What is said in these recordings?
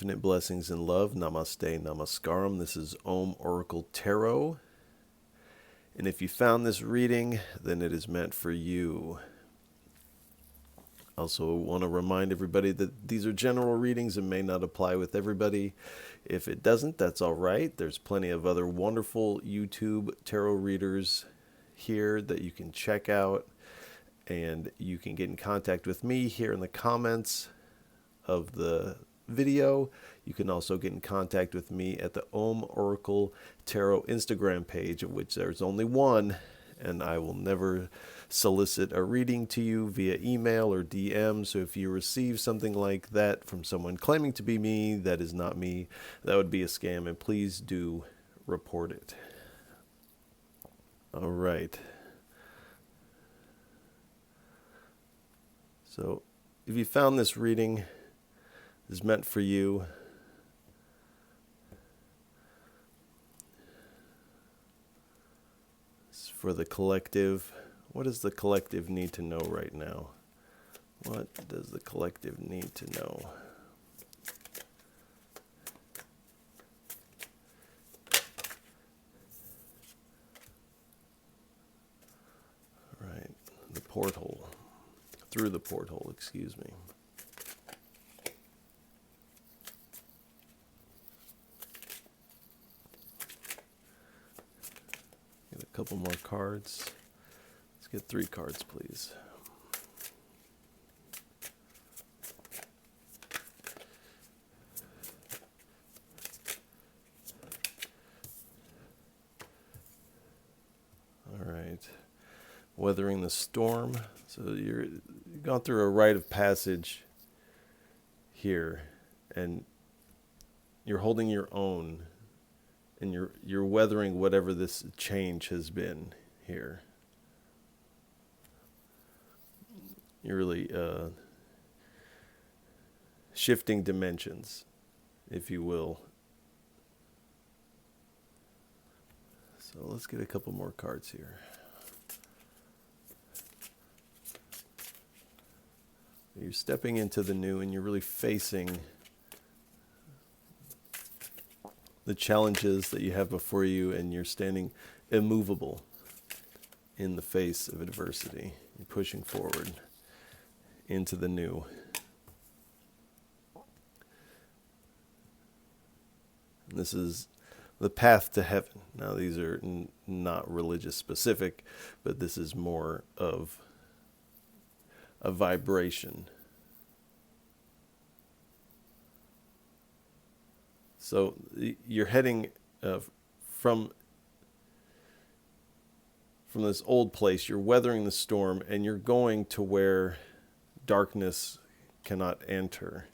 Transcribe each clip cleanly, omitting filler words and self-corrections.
infinite blessings and love. Namaste, namaskaram. This is Om Oracle Tarot. And if you found this reading, then it is meant for you. Also want to remind everybody that these are general readings and may not apply with everybody. If it doesn't, that's all right. There's plenty of other wonderful YouTube tarot readers here that you can check out. And you can get in contact with me here in the comments of the video. You can also get in contact with me at the Om Oracle Tarot Instagram page, of which there's only one, and I will never solicit a reading to you via email or DM. So if you receive something like that from someone claiming to be me, that is not me. That would be a scam, and please do report it. All right. So if you found this reading is meant for you, it's for the collective. What does the collective need to know right now? What does the collective need to know? All right, the porthole. Through the porthole, excuse me. Get a couple more cards. Let's get 3 cards, please. All right. Weathering the storm. So you've gone through a rite of passage here, and you're holding your own, and you're weathering whatever this change has been here. You're really shifting dimensions, if you will. So let's get a couple more cards here. You're stepping into the new, and you're really facing the challenges that you have before you, and you're standing immovable in the face of adversity. You're pushing forward into the new. And this is the path to heaven. Now, these are not religious specific, but this is more of a vibration. So you're heading from this old place, you're weathering the storm, and you're going to where darkness cannot enter.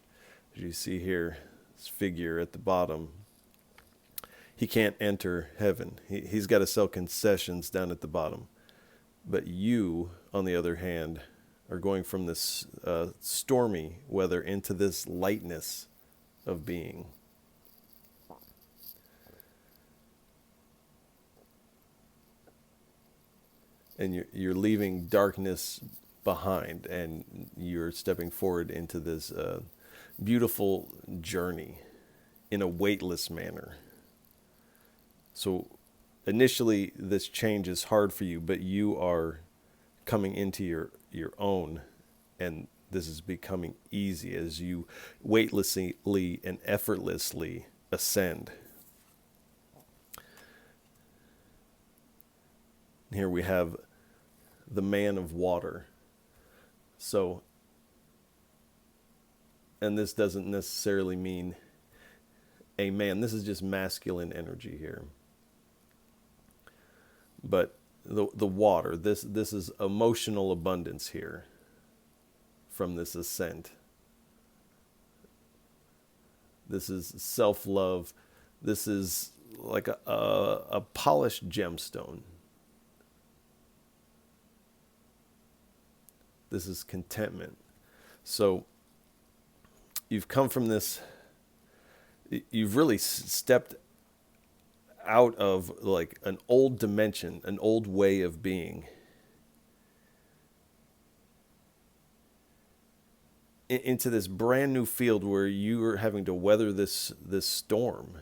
As you see here, this figure at the bottom, he can't enter heaven. He's got to sell concessions down at the bottom. But you, on the other hand, are going from this stormy weather into this lightness of being. And you're leaving darkness behind, and you're stepping forward into this beautiful journey in a weightless manner. So initially, this change is hard for you, but you are coming into your own, and this is becoming easy as you weightlessly and effortlessly ascend. Here we have the man of water. So, and this doesn't necessarily mean a man. This is just masculine energy here. But the water, this is emotional abundance here from this ascent. This is self-love. This is like a polished gemstone. This is contentment. So you've come from this, you've really stepped out of like an old dimension, an old way of being. into this brand new field where you are having to weather this storm,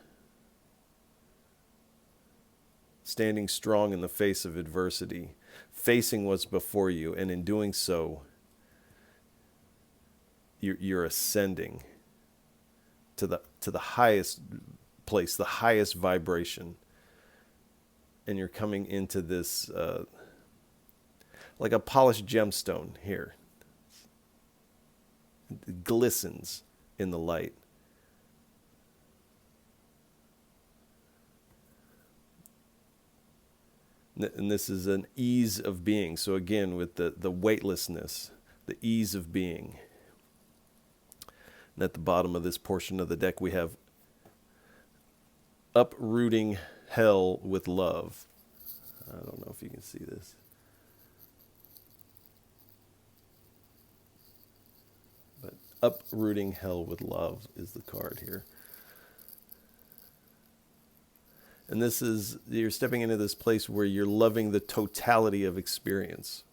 standing strong in the face of adversity, facing what's before you, and in doing so, you're ascending to the highest place, the highest vibration, and you're coming into this like a polished gemstone here. It glistens in the light. And this is an ease of being. So again, with the weightlessness, the ease of being. And at the bottom of this portion of the deck, we have uprooting hell with love. I don't know if you can see this. But uprooting hell with love is the card here. And this is, you're stepping into this place where you're loving the totality of experience.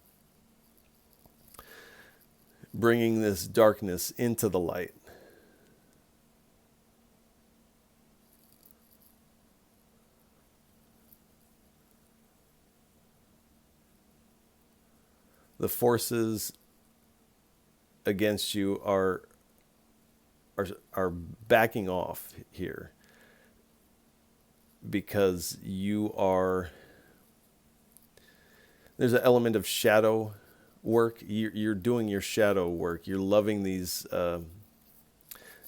Bringing this darkness into the light. The forces against you are backing off here, because there's an element of shadow work. You're doing your shadow work. You're loving these, and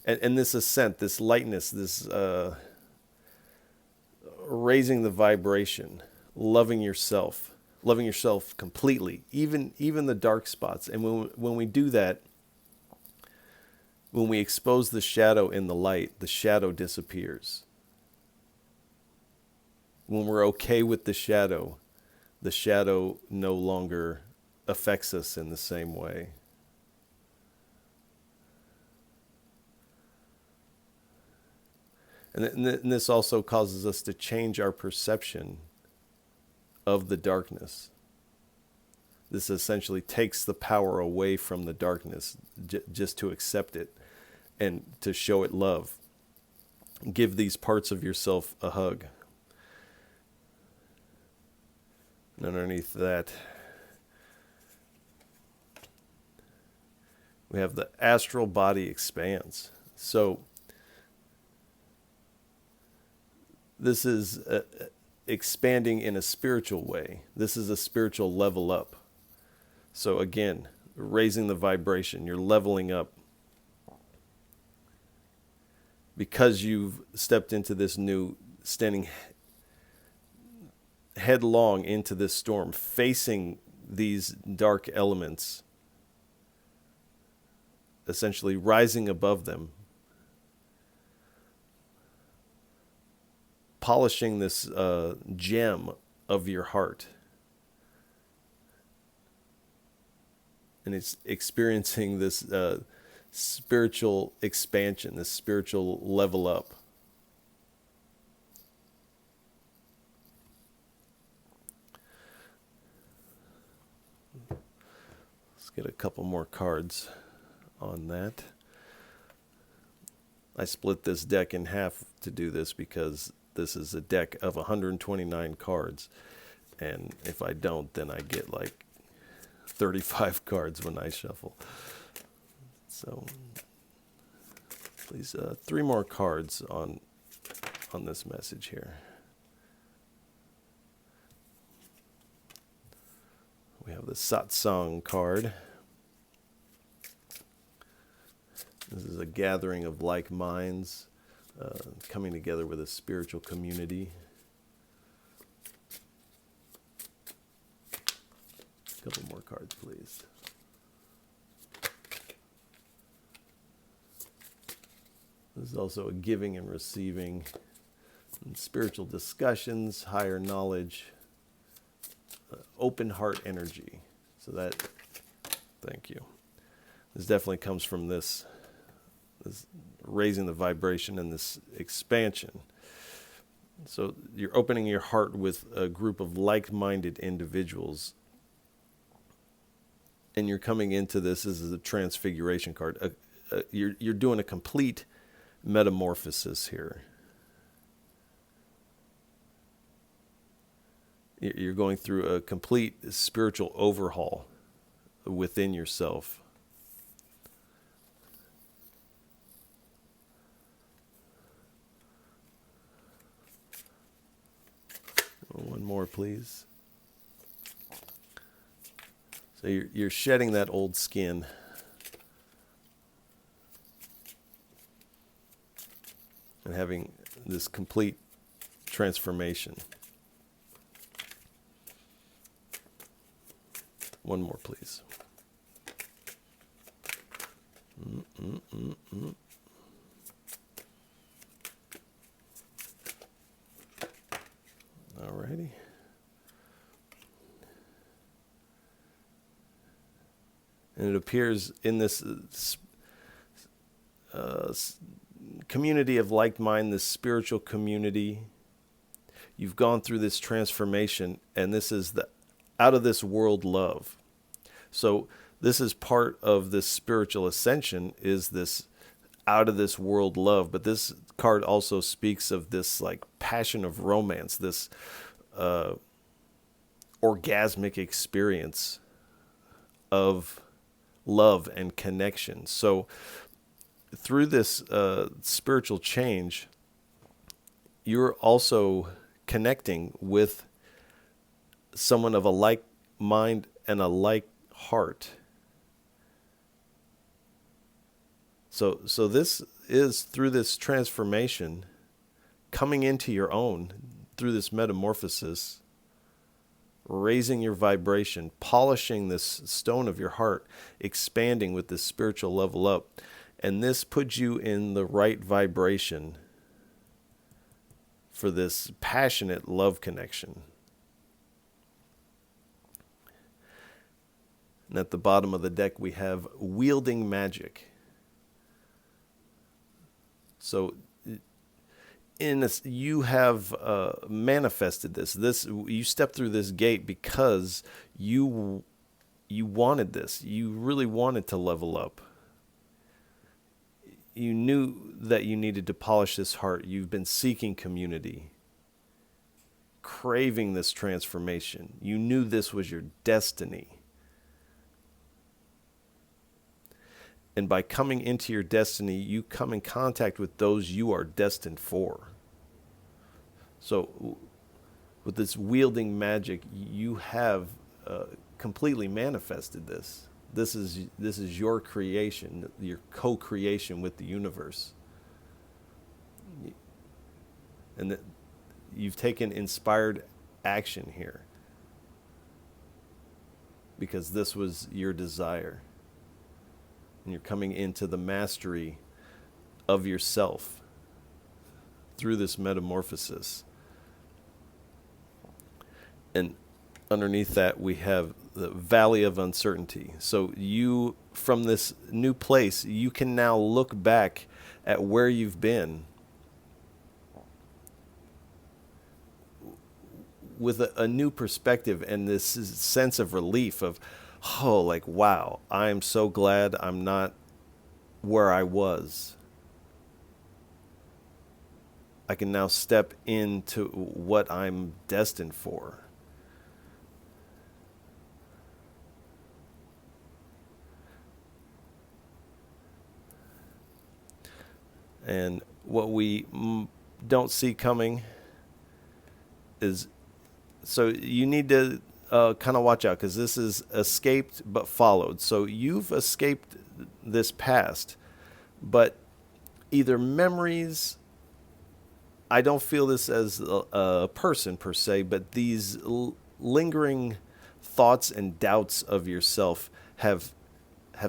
this ascent, this lightness, this raising the vibration, loving yourself completely, even the dark spots. And when we do that, when we expose the shadow in the light, the shadow disappears. When we're okay with the shadow no longer affects us in the same way. And this also causes us to change our perception of the darkness. This essentially takes the power away from the darkness, just to accept it and to show it love. Give these parts of yourself a hug. And underneath that, we have the astral body expands. So this is expanding in a spiritual way. This is a spiritual level up. So again, raising the vibration, you're leveling up. Because you've stepped into this new, standing headlong into this storm, facing these dark elements, essentially rising above them, polishing this gem of your heart, and it's experiencing this spiritual expansion, this spiritual level up. Let's get a couple more cards on that. I split this deck in half to do this because this is a deck of 129 cards, and if I don't, then I get like 35 cards when I shuffle. So please, 3 more cards on this message here. We have the Satsang card. This is a gathering of like minds, coming together with a spiritual community. A couple more cards, please. This is also a giving and receiving, and spiritual discussions, higher knowledge, open heart energy. So that, thank you. This definitely comes from this raising the vibration and this expansion. So you're opening your heart with a group of like-minded individuals and you're coming into this as a transfiguration card. You're doing a complete metamorphosis here. You're going through a complete spiritual overhaul within yourself. One more, please. So you're shedding that old skin. And having this complete transformation. One more, please. Alrighty. And it appears in this community of like mind, this spiritual community, you've gone through this transformation, and this is the out of this world love. So this is part of this spiritual ascension, is this out of this world love. But this card also speaks of this like passion of romance, this orgasmic experience of love and connection. So through this spiritual change, you're also connecting with someone of a like mind and a like heart. So this is through this transformation, coming into your own through this metamorphosis, raising your vibration, polishing this stone of your heart, expanding with this spiritual level up. And this puts you in the right vibration for this passionate love connection. And at the bottom of the deck, we have wielding magic. So you have manifested this. You stepped through this gate because you wanted this. You really wanted to level up. You knew that you needed to polish this heart. You've been seeking community, craving this transformation. You knew this was your destiny. And by coming into your destiny, you come in contact with those you are destined for. So with this wielding magic, you have completely manifested this. This is your creation, your co-creation with the universe. And that you've taken inspired action here because this was your desire. And you're coming into the mastery of yourself through this metamorphosis. And underneath that, we have the valley of uncertainty. So you, from this new place, you can now look back at where you've been with a new perspective and this sense of relief of, oh, like, wow, I'm so glad I'm not where I was. I can now step into what I'm destined for. And what we don't see coming is, so you need to kind of watch out, because this is escaped but followed. So you've escaped this past, but either memories, I don't feel this as a person per se, but these lingering thoughts and doubts of yourself have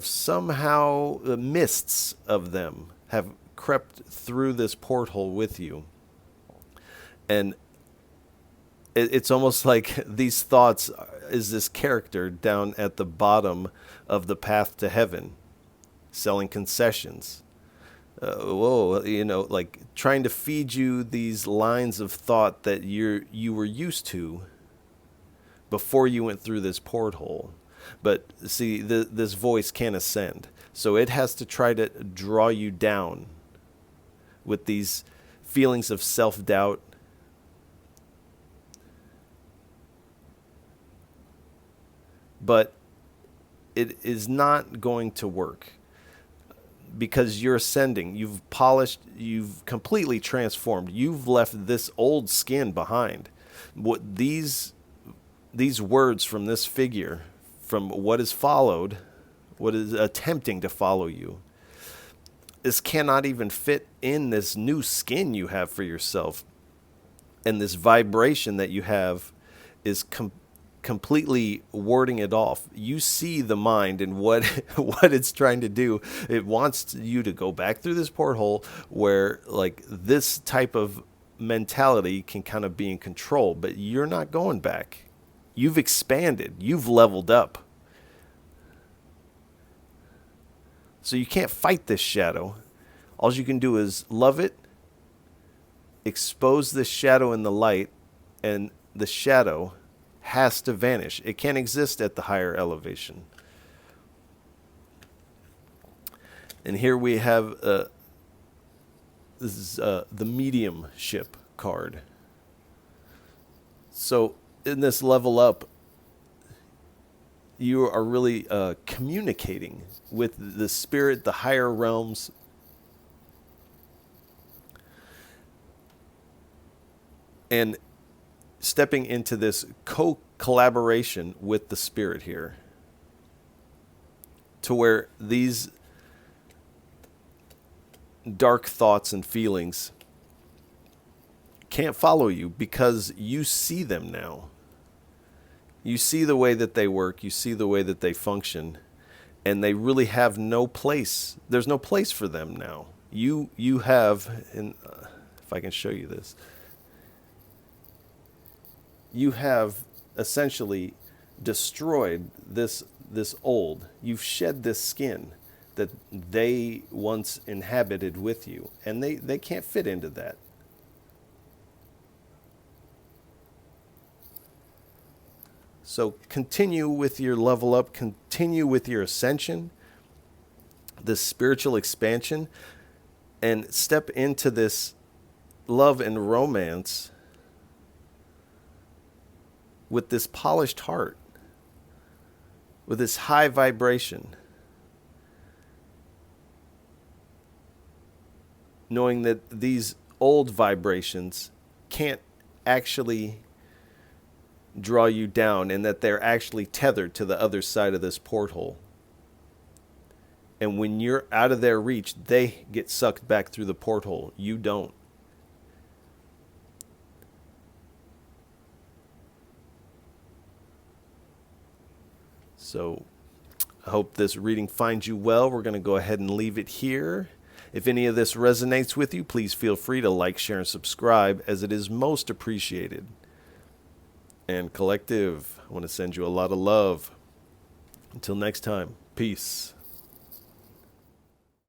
somehow, mists of them have crept through this porthole with you. And it's almost like these thoughts is this character down at the bottom of the path to heaven, selling concessions. Like trying to feed you these lines of thought that you were used to before you went through this porthole. But see, this voice can't ascend. So it has to try to draw you down with these feelings of self-doubt. But it is not going to work because you're ascending. You've polished, you've completely transformed. You've left this old skin behind. What these words from this figure, from what is followed, what is attempting to follow you, this cannot even fit in this new skin you have for yourself. And this vibration that you have is completely warding it off. You see the mind and what what it's trying to do. It wants you to go back through this porthole where like this type of mentality can kind of be in control, but you're not going back. You've expanded. You've leveled up. So you can't fight this shadow. All you can do is love it, expose this shadow in the light, and the shadow has to vanish. It can't exist at the higher elevation. And here we have this is the mediumship card. So in this level up, you are really communicating with the spirit, the higher realms. And stepping into this co-collaboration with the spirit here, to where these dark thoughts and feelings can't follow you because you see them now. You see the way that they work, you see the way that they function, and they really have no place. There's no place for them now. You have, and if I can show you this, you have essentially destroyed this old. You've shed this skin that they once inhabited with you, and they can't fit into that. So continue with your level up, continue with your ascension, this spiritual expansion, and step into this love and romance with this polished heart, with this high vibration, knowing that these old vibrations can't actually draw you down, and that they're actually tethered to the other side of this porthole. And when you're out of their reach, they get sucked back through the porthole. You don't. So I hope this reading finds you well. We're going to go ahead and leave it here. If any of this resonates with you, please feel free to like, share, and subscribe, as it is most appreciated. And collective, I want to send you a lot of love. Until next time, peace.